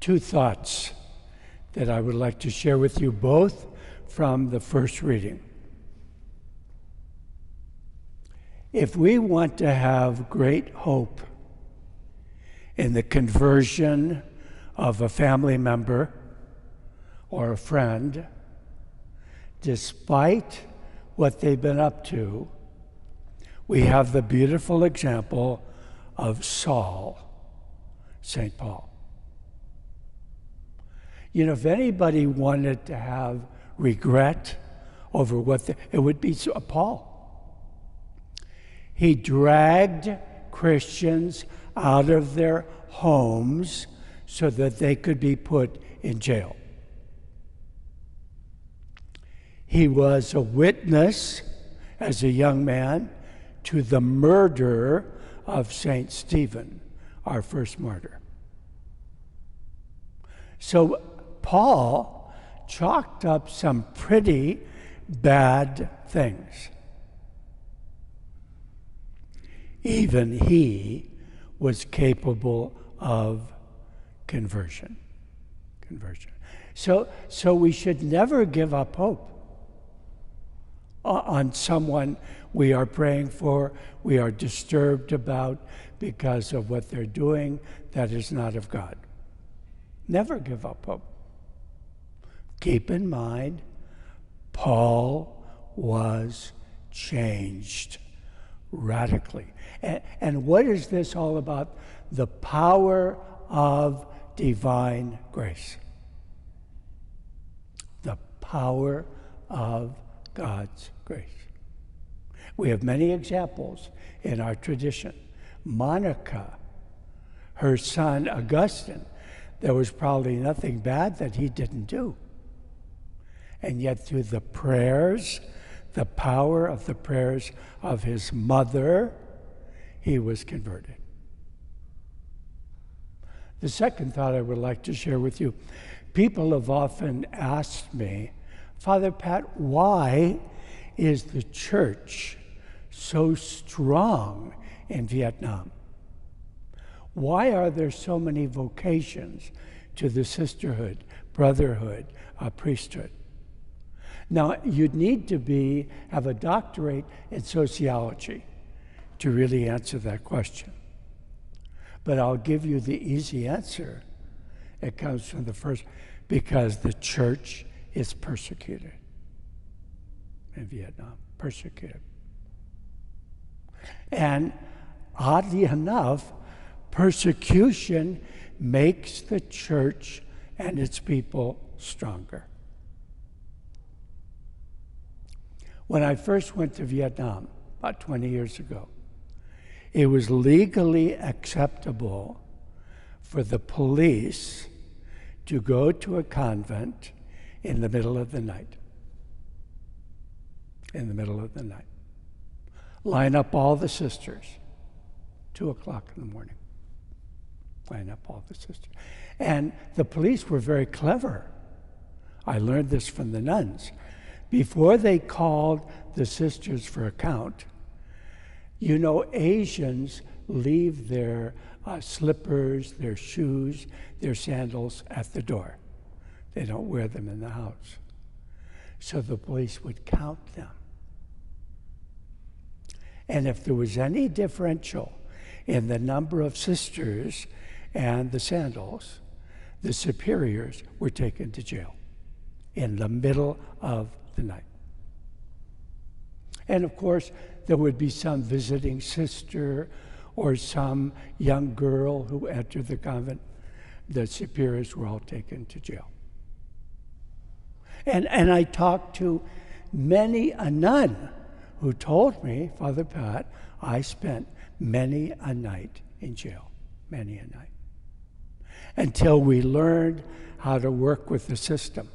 two thoughts that I would like to share with you, both from the first reading. If we want to have great hope in the conversion of a family member or a friend, despite what they've been up to, we have the beautiful example of Saul, St. Paul. You know, if anybody wanted to have regret over it would be Paul. He dragged Christians out of their homes so that they could be put in jail. He was a witness as a young man to the murder of St. Stephen, our first martyr. So Paul chalked up some pretty bad things. Even he was capable of conversion. So we should never give up hope on someone we are praying for, we are disturbed about because of what they're doing that is not of God. Never give up hope. Keep in mind, Paul was changed radically. And what is this all about? The power of divine grace. The power of God's grace. We have many examples in our tradition. Monica, her son Augustine, there was probably nothing bad that he didn't do. And yet through the prayers, the power of the prayers of his mother, he was converted. The second thought I would like to share with you, people have often asked me, Father Pat, why is the church so strong in Vietnam? Why are there so many vocations to the sisterhood, brotherhood, priesthood? Now, you'd need to have a doctorate in sociology to really answer that question. But I'll give you the easy answer. It comes from the first, because the church is persecuted in Vietnam, persecuted. And oddly enough, persecution makes the church and its people stronger. When I first went to Vietnam, about 20 years ago, it was legally acceptable for the police to go to a convent in the middle of the night. In the middle of the night. Line up all the sisters, 2 o'clock in the morning. Line up all the sisters. And the police were very clever. I learned this from the nuns. Before they called the sisters for account, you know, Asians leave their slippers, their shoes, their sandals at the door. They don't wear them in the house. So the police would count them. And if there was any differential in the number of sisters and the sandals, the superiors were taken to jail in the middle of the night. And of course, there would be some visiting sister or some young girl who entered the convent. The superiors were all taken to jail. And I talked to many a nun who told me, Father Pat, I spent many a night in jail, many a night, until we learned how to work with the system.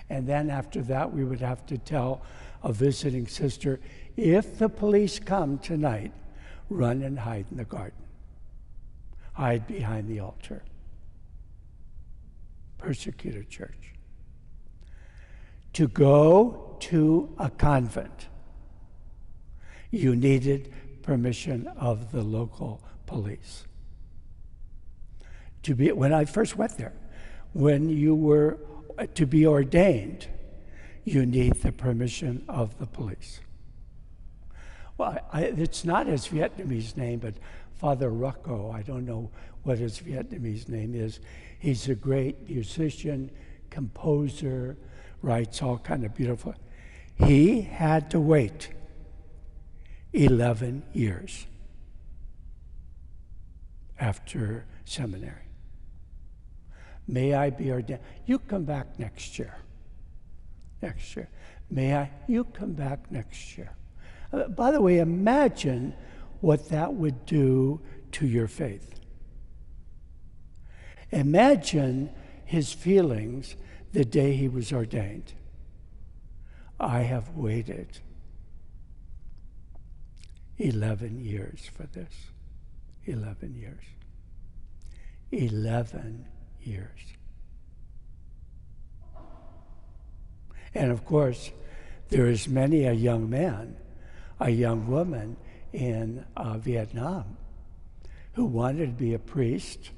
And then after that, we would have to tell a visiting sister, if the police come tonight, run and hide in the garden. Hide behind the altar. Persecuted church. To go to a convent, you needed permission of the local police. when I first went there, when you were to be ordained, you need the permission of the police. Well, it's not his Vietnamese name, but Father Rucco, I don't know what his Vietnamese name is. He's a great musician, composer, writes all kind of beautiful. He had to wait 11 years after seminary. May I be ordained? You come back next year. Next year. You come back next year. By the way, imagine what that would do to your faith. Imagine his feelings the day he was ordained. I have waited 11 years for this. 11 years. 11 years. And of course, there is many a young man, a young woman in Vietnam who wanted to be a priest,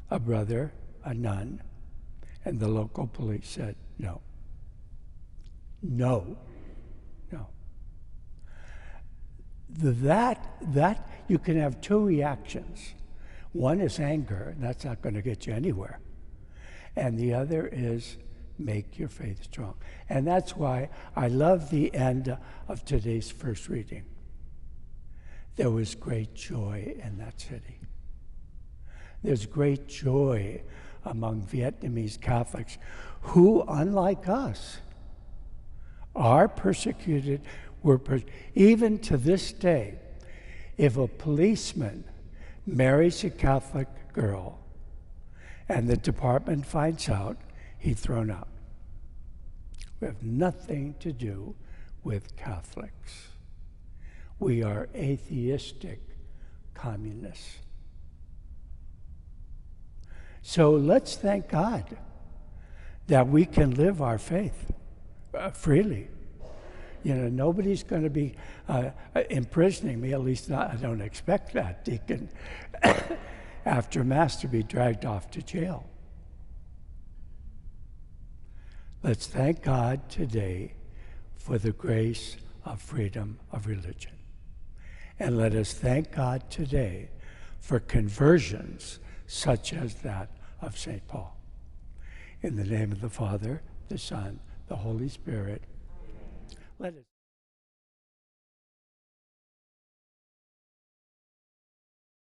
a brother, a nun, and the local police said no. No. No. That you can have two reactions. One is anger, and that's not going to get you anywhere. And the other is make your faith strong. And that's why I love the end of today's first reading. There was great joy in that city. There's great joy among Vietnamese Catholics who, unlike us, are persecuted. Even to this day, if a policeman marries a Catholic girl and the department finds out, he's thrown out. We have nothing to do with Catholics. We are atheistic communists. So let's thank God that we can live our faith freely. You know, nobody's going to be imprisoning me, at least I don't expect that, Deacon, after Mass to be dragged off to jail. Let's thank God today for the grace of freedom of religion. And let us thank God today for conversions such as that of St. Paul. In the name of the Father, the Son, the Holy Spirit, let us